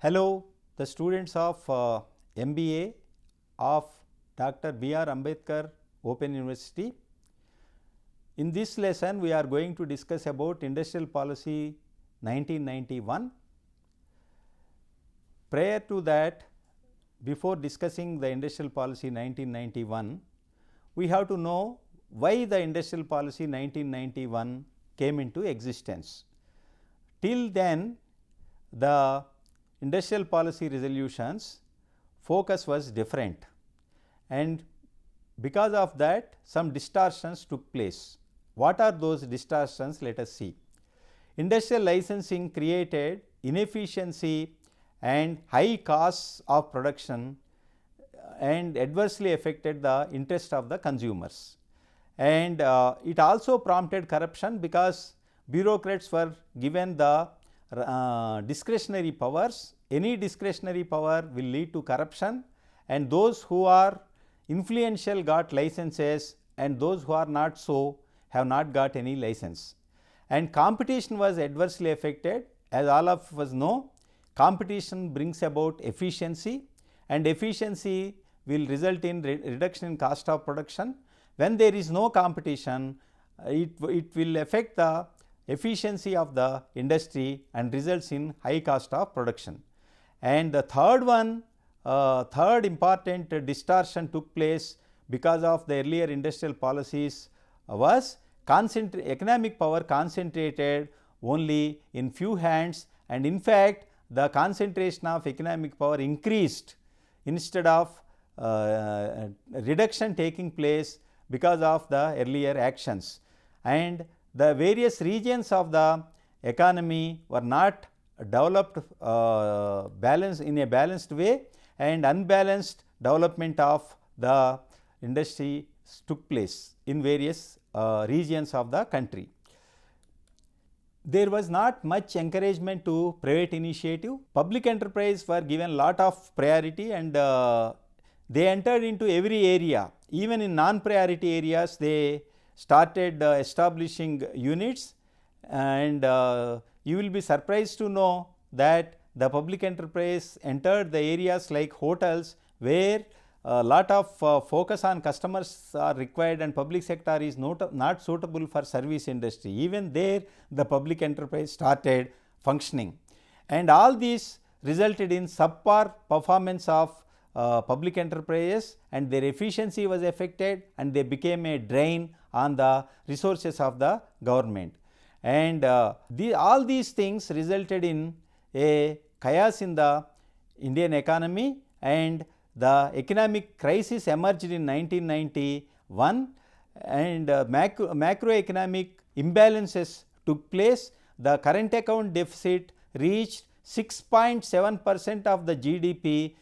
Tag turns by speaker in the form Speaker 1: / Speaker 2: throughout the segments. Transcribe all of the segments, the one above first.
Speaker 1: Hello, the students of MBA of Dr. B.R. Ambedkar Open University. In this lesson, we are going to discuss about Industrial Policy 1991. Prior to that, before discussing the Industrial Policy 1991, we have to know why the Industrial Policy 1991 came into existence. Till then, the industrial policy resolutions focus was different, and because of that some distortions took place. What are those distortions? Let us see. Industrial licensing created inefficiency and high costs of production and adversely affected the interest of the consumers, and it also prompted corruption because bureaucrats were given the discretionary powers. Any discretionary power will lead to corruption, and those who are influential got licenses and those who are not so have not got any license. And competition was adversely affected. As all of us know, competition brings about efficiency, and efficiency will result in reduction in cost of production. When there is no competition, it will affect the efficiency of the industry and results in high cost of production. And the third one, third important distortion took place because of the earlier industrial policies was economic power concentrated only in few hands, and in fact the concentration of economic power increased instead of reduction taking place because of the earlier actions. And the various regions of the economy were not developed in a balanced way, and unbalanced development of the industry took place in various regions of the country. There was not much encouragement to private initiative. Public enterprise were given lot of priority, and they entered into every area. Even in non-priority areas, they started establishing units, and you will be surprised to know that the public enterprise entered the areas like hotels, where a lot of focus on customers are required, and public sector is not suitable for service industry. Even there the public enterprise started functioning, and all these resulted in subpar performance of public enterprises, and their efficiency was affected, and they became a drain on the resources of the government. And all these things resulted in a chaos in the Indian economy, and the economic crisis emerged in 1991, and macroeconomic imbalances took place. The current account deficit reached 6.7% of the GDP,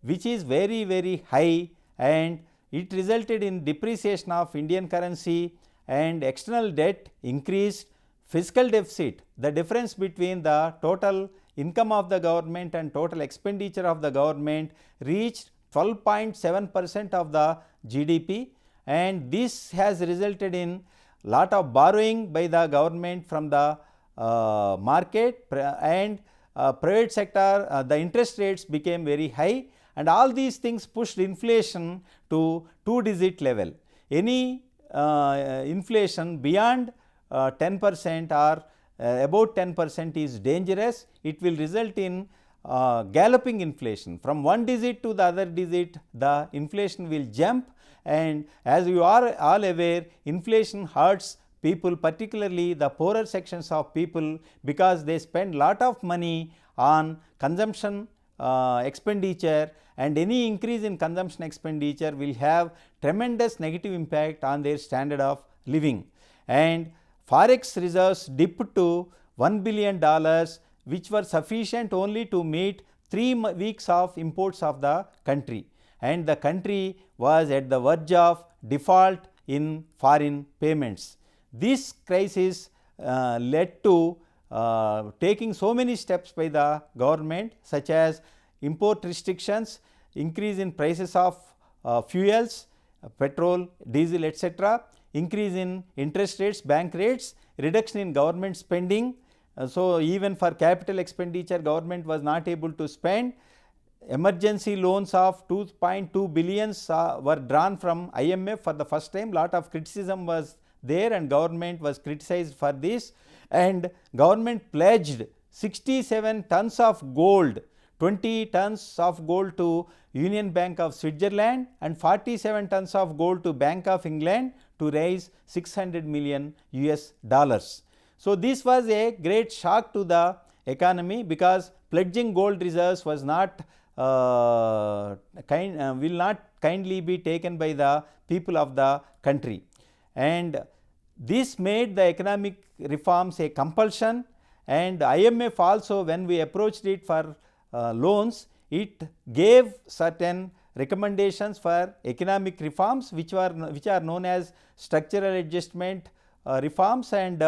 Speaker 1: which is very, very high, and it resulted in depreciation of Indian currency, and external debt increased. Fiscal deficit, the difference between the total income of the government and total expenditure of the government, reached 12.7% of the GDP, and this has resulted in lot of borrowing by the government from the market, and private sector, the interest rates became very high, and all these things pushed inflation to 2-digit level. Any inflation beyond 10% or about 10% is dangerous. It will result in galloping inflation. From one digit to the other digit, the inflation will jump, and as you are all aware, inflation hurts people, particularly the poorer sections of people, because they spend lot of money on consumption expenditure, and any increase in consumption expenditure will have tremendous negative impact on their standard of living. And forex reserves dipped to $1 billion, which were sufficient only to meet 3 weeks of imports of the country, and the country was at the verge of default in foreign payments. This crisis led to taking so many steps by the government, such as import restrictions, increase in prices of fuels, petrol, diesel, etc., increase in interest rates, bank rates, reduction in government spending, So even for capital expenditure, government was not able to spend. Emergency loans of 2.2 billions were drawn from IMF for the first time. Lot of criticism was there and government was criticized for this, and government pledged 67 tons of gold, 20 tons of gold to Union Bank of Switzerland and 47 tons of gold to Bank of England to raise 600 million US dollars. So this was a great shock to the economy, because pledging gold reserves was not will not kindly be taken by the people of the country, and this made the economic reforms a compulsion. And IMF also, when we approached it for loans, it gave certain recommendations for economic reforms which are known as structural adjustment reforms and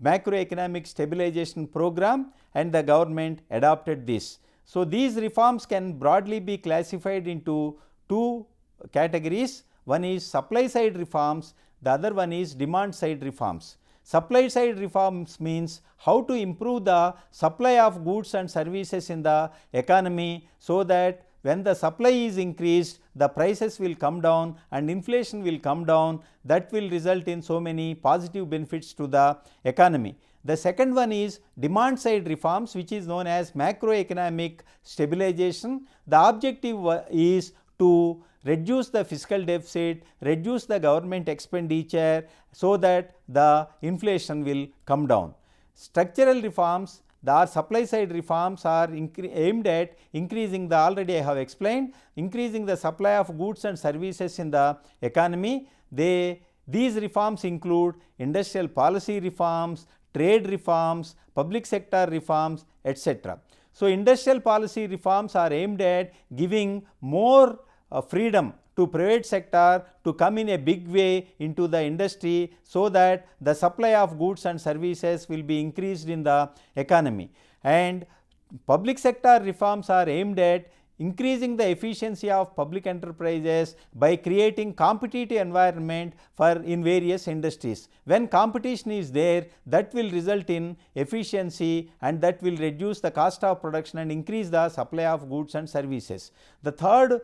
Speaker 1: macroeconomic stabilization program, and the government adopted this. So these reforms can broadly be classified into two categories. One is supply side reforms, the other one is demand side reforms. Supply side reforms means how to improve the supply of goods and services in the economy, so that when the supply is increased, the prices will come down and inflation will come down. That will result in so many positive benefits to the economy. The second one is demand side reforms, which is known as macroeconomic stabilization. The objective is to reduce the fiscal deficit, reduce the government expenditure, so that the inflation will come down. Structural reforms, the supply side reforms are aimed at increasing the, already I have explained, increasing the supply of goods and services in the economy. These reforms include industrial policy reforms, trade reforms, public sector reforms, etc. So industrial policy reforms are aimed at giving more freedom to private sector to come in a big way into the industry, so that the supply of goods and services will be increased in the economy. And public sector reforms are aimed at increasing the efficiency of public enterprises by creating competitive environment in various industries. When competition is there, that will result in efficiency, and that will reduce the cost of production and increase the supply of goods and services. The third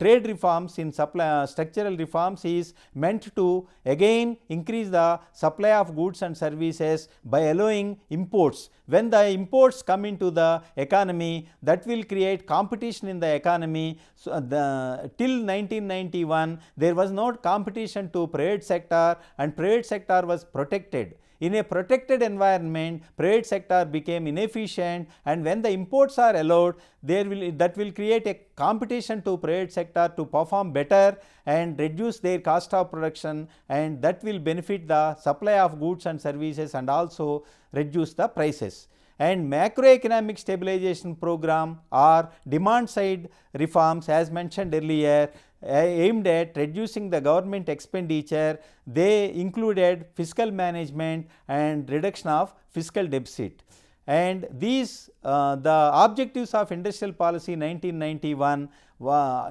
Speaker 1: trade reforms in structural reforms is meant to again increase the supply of goods and services by allowing imports. When the imports come into the economy, that will create competition in the economy. So till 1991 there was no competition to private sector, and private sector was protected. In a protected environment, private sector became inefficient, and when the imports are allowed, that will create a competition to private sector to perform better and reduce their cost of production, and that will benefit the supply of goods and services and also reduce the prices. And macroeconomic stabilization program or demand side reforms, as mentioned earlier, aimed at reducing the government expenditure. They included fiscal management and reduction of fiscal deficit. And these the objectives of industrial policy 1991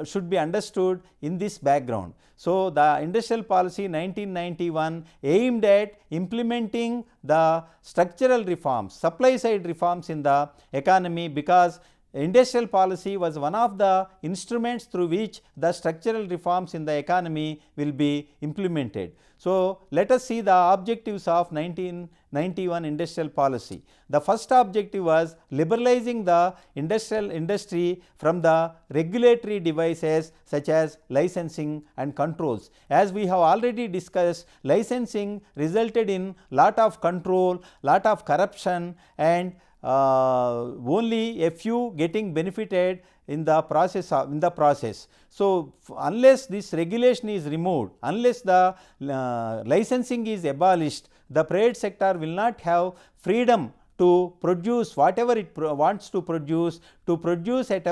Speaker 1: should be understood in this background. So the industrial policy 1991 aimed at implementing the structural reforms, supply side reforms in the economy, because industrial policy was one of the instruments through which the structural reforms in the economy will be implemented. So let us see the objectives of 1991 industrial policy. The first objective was liberalizing the industry from the regulatory devices such as licensing and controls. As we have already discussed, licensing resulted in lot of control, lot of corruption, and only a few getting benefited in the process. So unless this regulation is removed, unless the licensing is abolished, the private sector will not have freedom to produce whatever it wants to produce at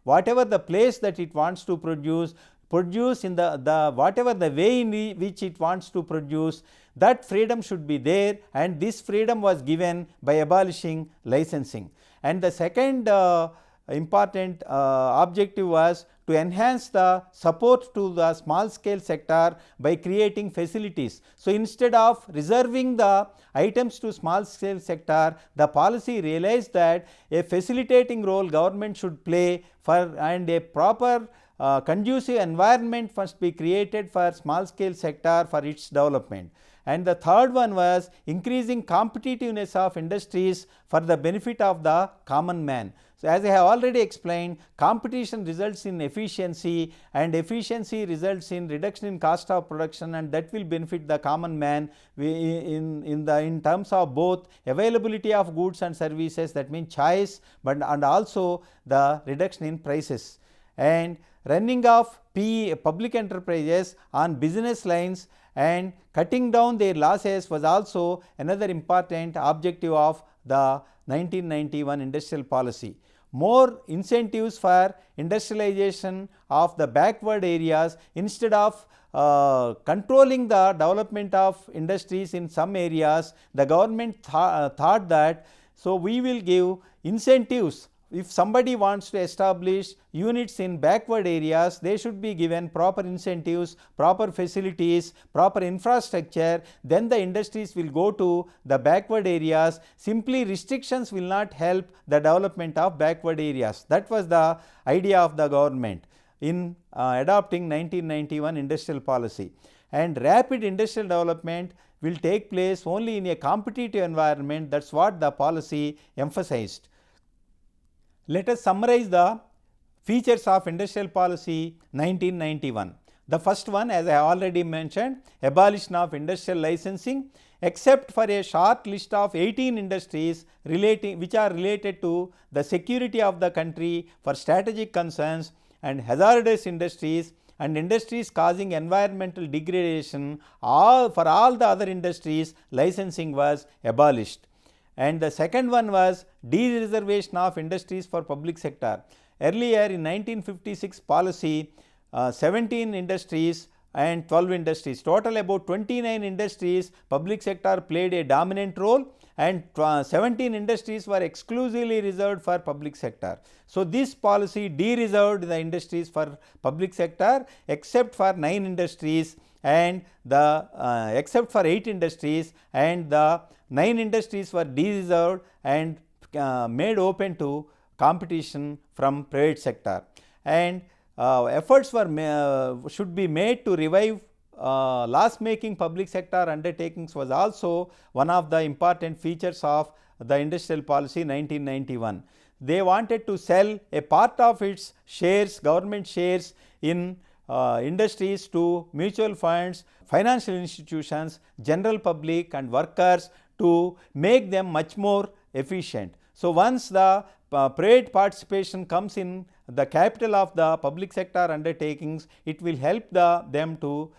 Speaker 1: whatever the place that it wants to produce in the whatever the way in which it wants to produce. That freedom should be there, and this freedom was given by abolishing licensing. And the second important objective was to enhance the support to the small scale sector by creating facilities. So, instead of reserving the items to small scale sector, the policy realized that a facilitating role government should play for, and a proper conducive environment must be created for small scale sector for its development. And the third one was increasing competitiveness of industries for the benefit of the common man. So, as I have already explained, competition results in efficiency, and efficiency results in reduction in cost of production, and that will benefit the common man in terms of both availability of goods and services, that means choice, but and also the reduction in prices. And running of public enterprises on business lines and cutting down their losses was also another important objective of the 1991 industrial policy. More incentives for industrialization of the backward areas, instead of controlling the development of industries in some areas, the government thought that, so we will give incentives. If somebody wants to establish units in backward areas, they should be given proper incentives, proper facilities, proper infrastructure, then the industries will go to the backward areas. Simply restrictions will not help the development of backward areas. That was the idea of the government in adopting 1991 industrial policy. And rapid industrial development will take place only in a competitive environment. That is what the policy emphasized. Let us summarize the features of industrial policy 1991. The first one, as I have already mentioned, abolition of industrial licensing, except for a short list of 18 industries which are related to the security of the country for strategic concerns and hazardous industries and industries causing environmental degradation. For all the other industries, licensing was abolished. And the second one was de-reservation of industries for public sector. Earlier in 1956 policy, 17 industries and 12 industries, total about 29 industries, public sector played a dominant role, and 17 industries were exclusively reserved for public sector. So, this policy de-reserved the industries for public sector except for 9 industries and the except for 8 industries, and the 9 industries were de-reserved and made open to competition from private sector. And efforts were should be made to revive loss making public sector undertakings was also one of the important features of the industrial policy 1991. They wanted to sell a part of its shares, government shares in industries to mutual funds, financial institutions, general public and workers to make them much more efficient. So, once the private participation comes in the capital of the public sector undertakings, it will help them to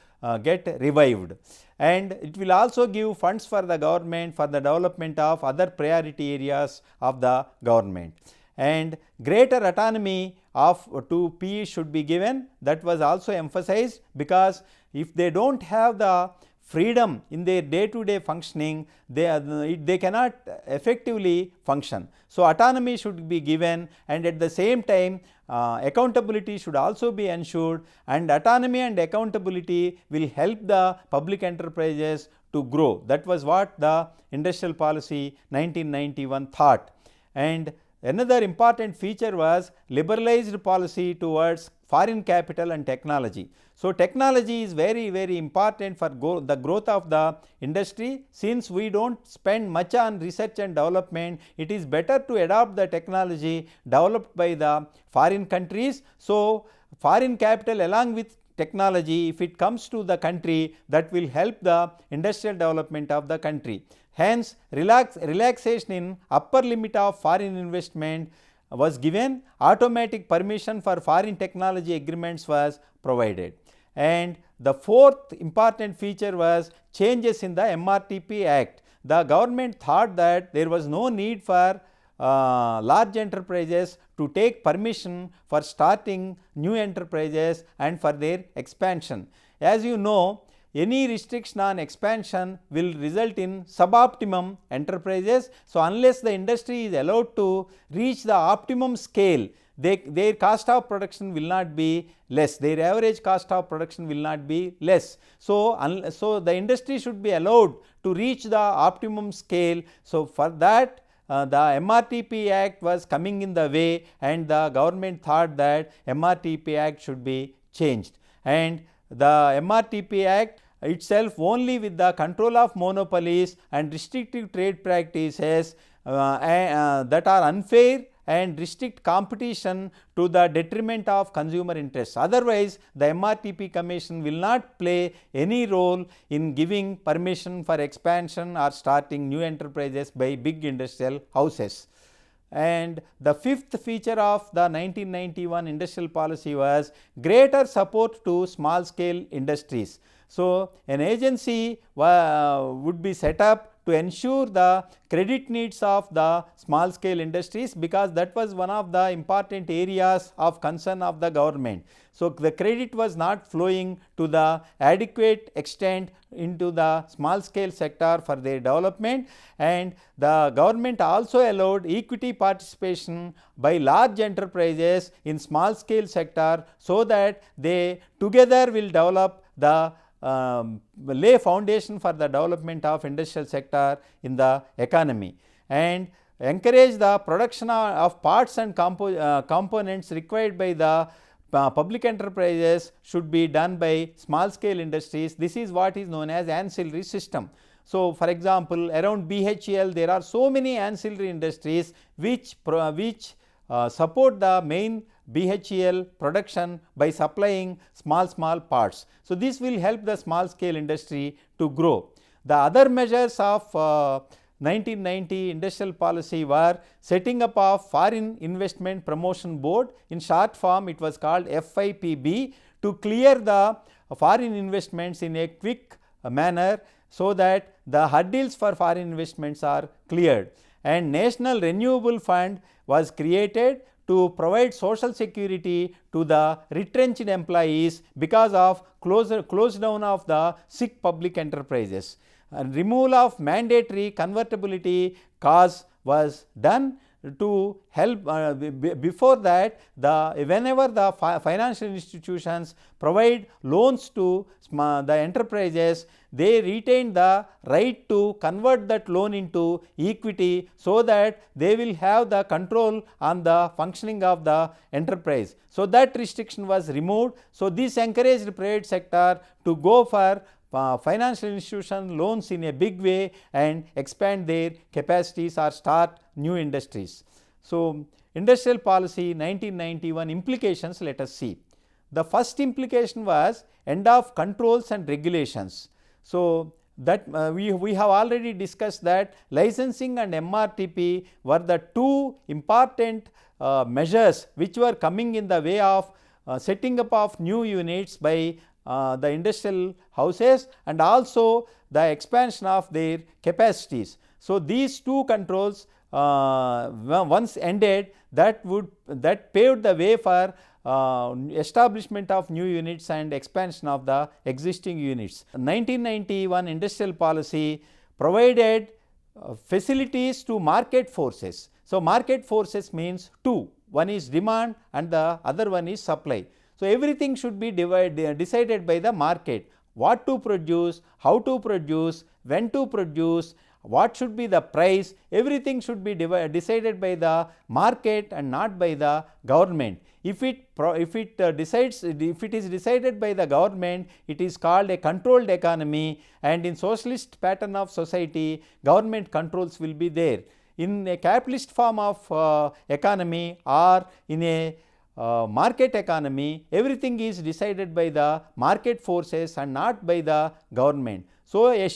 Speaker 1: get revived, and it will also give funds for the government for the development of other priority areas of the government. And greater autonomy to PE should be given. That was also emphasized, because if they do not have the freedom in their day to day functioning, they cannot effectively function. So, autonomy should be given, and at the same time accountability should also be ensured, and autonomy and accountability will help the public enterprises to grow. That was what the industrial policy 1991 thought. And another important feature was liberalized policy towards foreign capital and technology. So, technology is very important for the growth of the industry. Since we do not spend much on research and development, it is better to adopt the technology developed by the foreign countries. So, foreign capital along with technology, if it comes to the country, that will help the industrial development of the country. Hence, relaxation in upper limit of foreign investment was given, automatic permission for foreign technology agreements was provided. And the fourth important feature was changes in the MRTP Act. The government thought that there was no need for large enterprises to take permission for starting new enterprises and for their expansion. As you know, any restriction on expansion will result in suboptimum enterprises. So, unless the industry is allowed to reach the optimum scale, their cost of production will not be less, their average cost of production will not be less. So, so the industry should be allowed to reach the optimum scale. So, for that the MRTP Act was coming in the way, and the government thought that MRTP Act should be changed, and the MRTP Act itself, only with the control of monopolies and restrictive trade practices that are unfair and restrict competition to the detriment of consumer interests. Otherwise, the MRTP Commission will not play any role in giving permission for expansion or starting new enterprises by big industrial houses. And the fifth feature of the 1991 industrial policy was greater support to small scale industries. So, an agency would be set up to ensure the credit needs of the small scale industries, because that was one of the important areas of concern of the government. So, the credit was not flowing to the adequate extent into the small scale sector for their development, and the government also allowed equity participation by large enterprises in small scale sector, so that they together will develop the lay foundation for the development of industrial sector in the economy, and encourage the production of parts and components required by the public enterprises should be done by small scale industries. This is what is known as ancillary system. So, for example, around BHEL there are so many ancillary industries which support the main BHEL production by supplying small parts. So, this will help the small scale industry to grow. The other measures of 1990 industrial policy were setting up of Foreign Investment Promotion Board, in short form it was called FIPB, to clear the foreign investments in a quick manner, so that the hurdles for foreign investments are cleared. And National Renewable Fund was created to provide social security to the retrenched employees because of close down of the sick public enterprises. And removal of mandatory convertibility clause was done to help. Before that, whenever the financial institutions provide loans to the enterprises, they retain the right to convert that loan into equity, so that they will have the control on the functioning of the enterprise. So, that restriction was removed. So, this encouraged private sector to go for financial institution loans in a big way and expand their capacities or start new industries. So, industrial policy 1991 implications, let us see. The first implication was end of controls and regulations. So, that we have already discussed that licensing and MRTP were the two important measures which were coming in the way of setting up of new units by the industrial houses, and also the expansion of their capacities. So, these two controls once ended, that paved the way for establishment of new units and expansion of the existing units. 1991 industrial policy provided facilities to market forces. So, market forces means two, one is demand and the other one is supply. So, everything should be decided by the market, what to produce, how to produce, when to produce, what should be the price, everything should be decided by the market and not by the government. If it is decided by the government, it is called a controlled economy, and in socialist pattern of society, government controls will be there. In a capitalist form of economy or in a market economy, everything is decided by the market forces and not by the government. So, a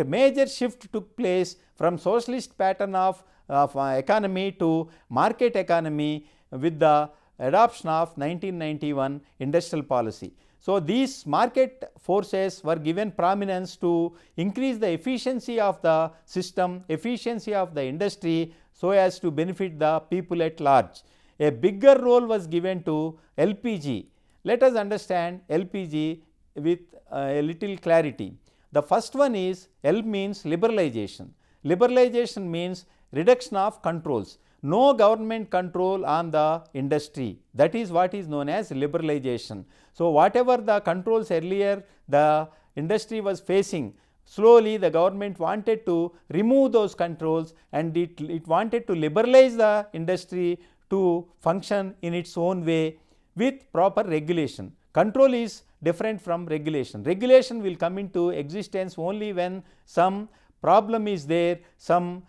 Speaker 1: major shift took place from socialist pattern of economy to market economy with the adoption of 1991 industrial policy. So, these market forces were given prominence to increase the efficiency of the system, efficiency of the industry, so as to benefit the people at large. A bigger role was given to LPG. Let us understand LPG. with a little clarity. The first one is L means liberalization. Liberalization means reduction of controls. No government control on the industry, that is what is known as liberalization. So, whatever the controls earlier the industry was facing, slowly the government wanted to remove those controls and it wanted to liberalize the industry to function in its own way with proper regulation. Control is different from regulation. Regulation will come into existence only when some problem is there, some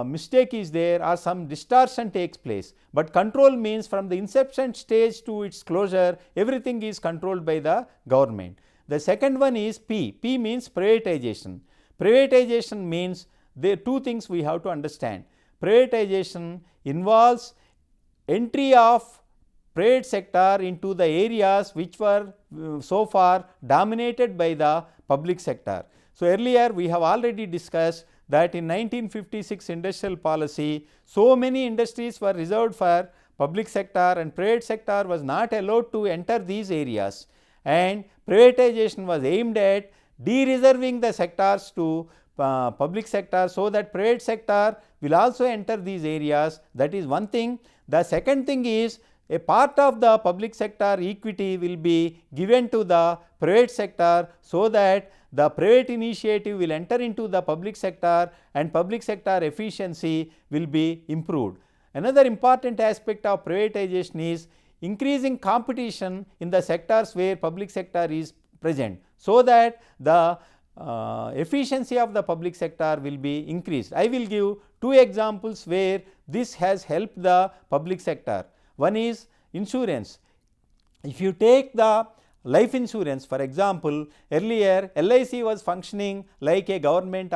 Speaker 1: mistake is there or some distortion takes place, but control means from the inception stage to its closure everything is controlled by the government. The second one is P. P means privatization. Privatization means there are two things we have to understand. Privatization involves entry of private sector into the areas which were so far dominated by the public sector. So, earlier we have already discussed that in 1956 industrial policy, so many industries were reserved for public sector and private sector was not allowed to enter these areas, and privatization was aimed at de-reserving the sectors to public sector, so that private sector will also enter these areas. That is one thing. The second thing is a part of the public sector equity will be given to the private sector, so that the private initiative will enter into the public sector and public sector efficiency will be improved. Another important aspect of privatization is increasing competition in the sectors where public sector is present, so that the efficiency of the public sector will be increased. I will give two examples where this has helped the public sector. One is insurance. If you take the life insurance, for example, earlier LIC was functioning like a government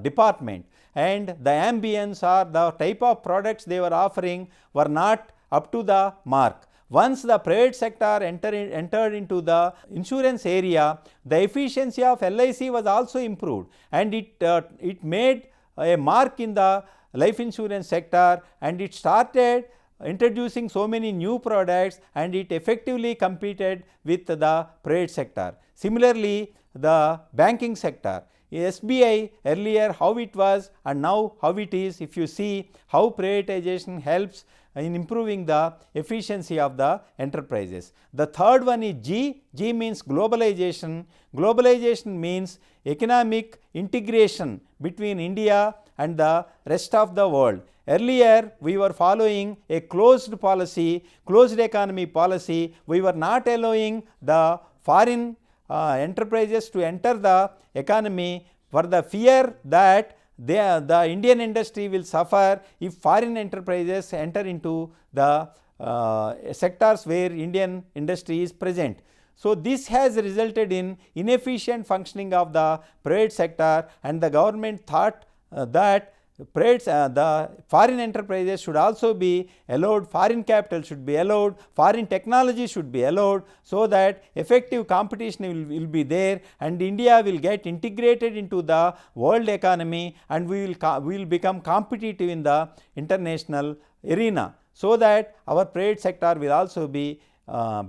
Speaker 1: department, and the ambience or the type of products they were offering were not up to the mark. Once the private sector entered into the insurance area, the efficiency of LIC was also improved, and it made a mark in the life insurance sector, and it started introducing so many new products, and it effectively competed with the private sector. Similarly, the banking sector, SBI earlier how it was and now how it is, if you see how privatization helps in improving the efficiency of the enterprises. The third one is G. G means globalization. Globalization means economic integration between India and the rest of the world. Earlier we were following a closed policy, closed economy policy. We were not allowing the foreign enterprises to enter the economy for the fear that the Indian industry will suffer if foreign enterprises enter into the sectors where Indian industry is present. So, this has resulted in inefficient functioning of the private sector, and the government thought that the foreign enterprises should also be allowed, foreign capital should be allowed, foreign technology should be allowed, so that effective competition will be there, and India will get integrated into the world economy, and we will become competitive in the international arena, so that our private sector will also be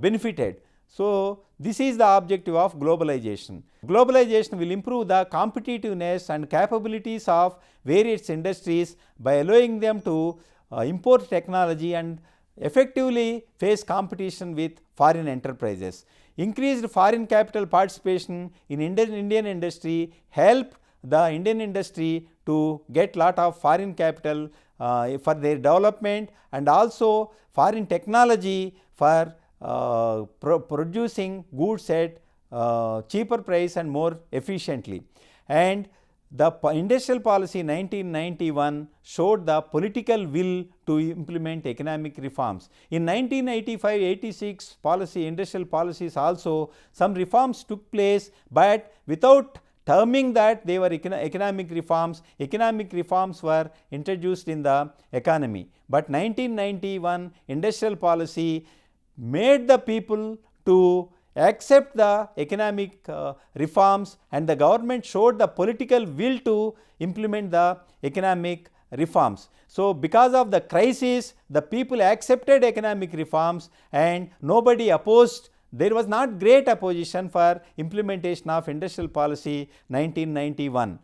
Speaker 1: benefited. So, this is the objective of globalization. Globalization will improve the competitiveness and capabilities of various industries by allowing them to import technology and effectively face competition with foreign enterprises. Increased foreign capital participation in Indian industry helped the Indian industry to get lot of foreign capital for their development, and also foreign technology for producing goods at cheaper price and more efficiently. And the industrial policy 1991 showed the political will to implement economic reforms. In 1985-86 policy, industrial policies also some reforms took place, but without terming that they were economic reforms. Economic reforms were introduced in the economy, but 1991 industrial policy made the people to accept the economic reforms, and the government showed the political will to implement the economic reforms. So, because of the crisis, the people accepted economic reforms and nobody opposed there was not great opposition for implementation of industrial policy 1991,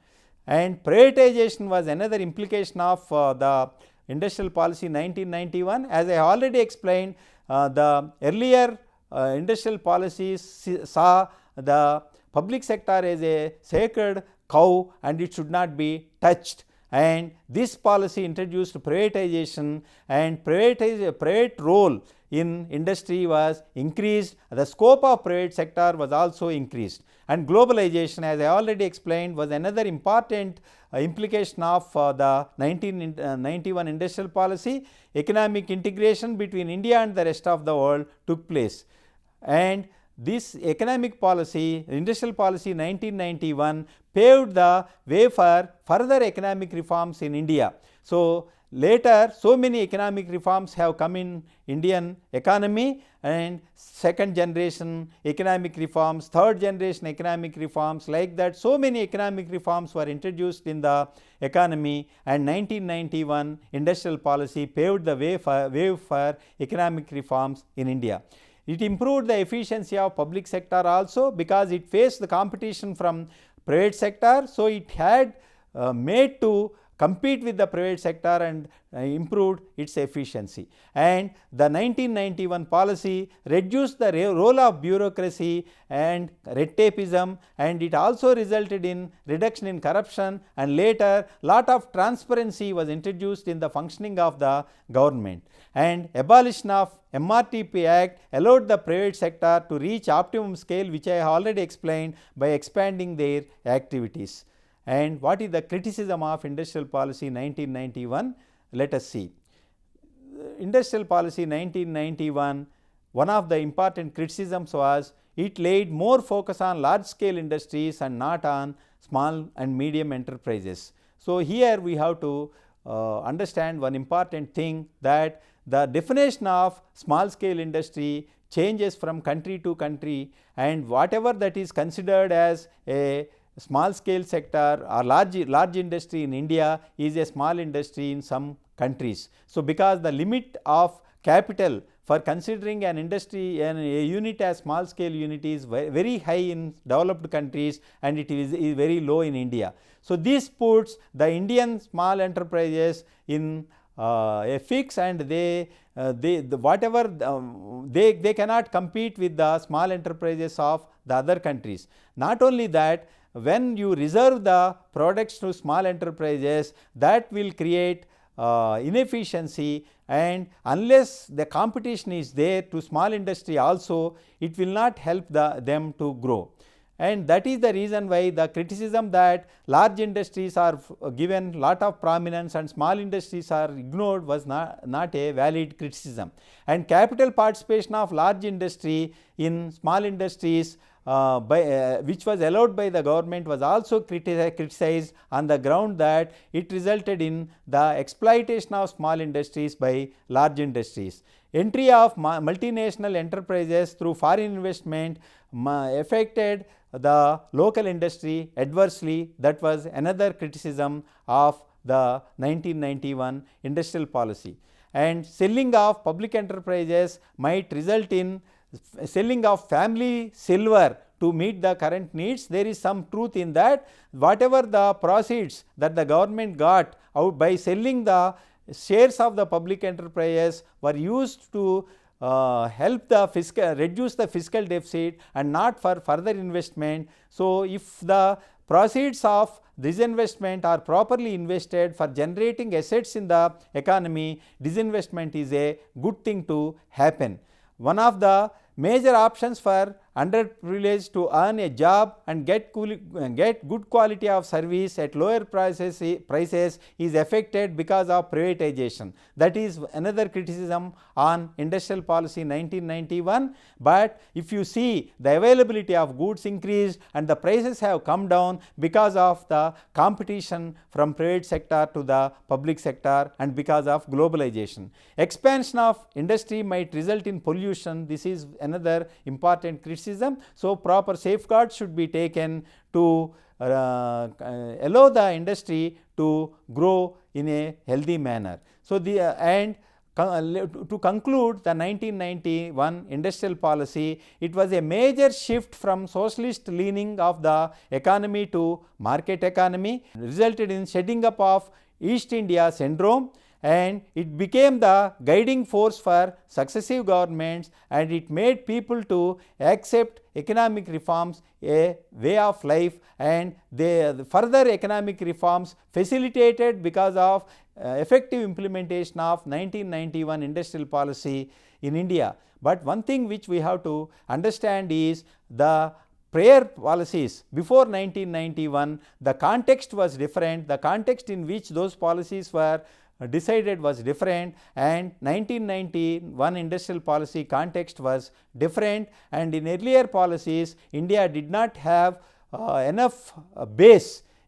Speaker 1: and privatization was another implication of the industrial policy 1991. As I already explained, the earlier industrial policies saw the public sector as a sacred cow and it should not be touched, and this policy introduced privatization, and private role in industry was increased, the scope of private sector was also increased, and globalization, as I already explained, was another important implication of the 1991 industrial policy. Economic integration between India and the rest of the world took place, and this economic policy, industrial policy 1991, paved the way for further economic reforms in India. So, later so many economic reforms have come in Indian economy, and second generation economic reforms, third generation economic reforms, like that so many economic reforms were introduced in the economy, and 1991 industrial policy paved the way for economic reforms in India. It improved the efficiency of public sector also, because it faced the competition from private sector. So, it had made to compete with the private sector and improved its efficiency, and the 1991 policy reduced the role of bureaucracy and red tapeism, and it also resulted in reduction in corruption, and later lot of transparency was introduced in the functioning of the government, and abolition of MRTP Act allowed the private sector to reach optimum scale, which I have already explained, by expanding their activities. And what is the criticism of industrial policy 1991? Let us see. Industrial policy 1991, one of the important criticisms was it laid more focus on large scale industries and not on small and medium enterprises. So, here we have to understand one important thing, that the definition of small scale industry changes from country to country, and whatever that is considered as a small scale sector or large industry in India is a small industry in some countries. So, because the limit of capital for considering an industry and a unit as small scale unit is very high in developed countries, and it is very low in India. So, this puts the Indian small enterprises in a fix, and they cannot compete with the small enterprises of the other countries. Not only that, when you reserve the products to small enterprises, that will create inefficiency, and unless the competition is there to small industry also, it will not help them to grow. And that is the reason why the criticism that large industries are given lot of prominence and small industries are ignored was not a valid criticism. And capital participation of large industry in small industries which was allowed by the government was also criticized on the ground that it resulted in the exploitation of small industries by large industries. Entry of multinational enterprises through foreign investment affected the local industry adversely. That was another criticism of the 1991 industrial policy. And selling of public enterprises might result in selling of family silver to meet the current needs. There is some truth in that. Whatever the proceeds that the government got out by selling the shares of the public enterprises were used to help the reduce the fiscal deficit and not for further investment. So, if the proceeds of this investment are properly invested for generating assets in the economy, disinvestment is a good thing to happen. One of the major options for underprivileged to earn a job and get good quality of service at lower prices is affected because of privatization. That is another criticism on industrial policy 1991. But if you see, the availability of goods increased and the prices have come down because of the competition from private sector to the public sector and because of globalization. Expansion of industry might result in pollution. This is another important criticism. So, proper safeguards should be taken to allow the industry to grow in a healthy manner. So, and to conclude the 1991 industrial policy, it was a major shift from socialist leaning of the economy to market economy, resulted in setting up of East India Syndrome, and it became the guiding force for successive governments, and it made people to accept economic reforms a way of life, and the further economic reforms facilitated because of effective implementation of 1991 industrial policy in India. But one thing which we have to understand is the prior policies before 1991, the context was different, the context in which those policies were decided was different, and 1991 industrial policy context was different, and in earlier policies India did not have enough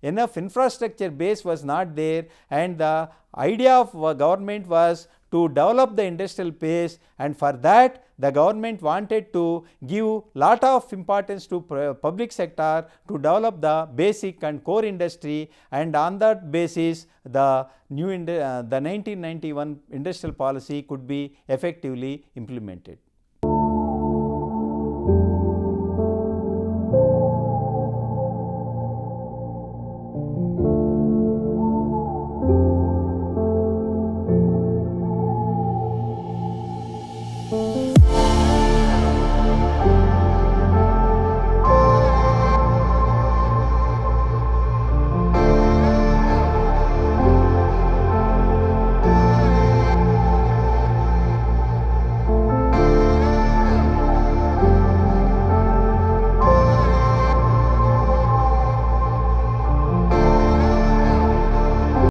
Speaker 1: enough infrastructure base was not there, and the idea of government was to develop the industrial base, and for that the government wanted to give lot of importance to public sector to develop the basic and core industry, and on that basis the new the 1991 industrial policy could be effectively implemented.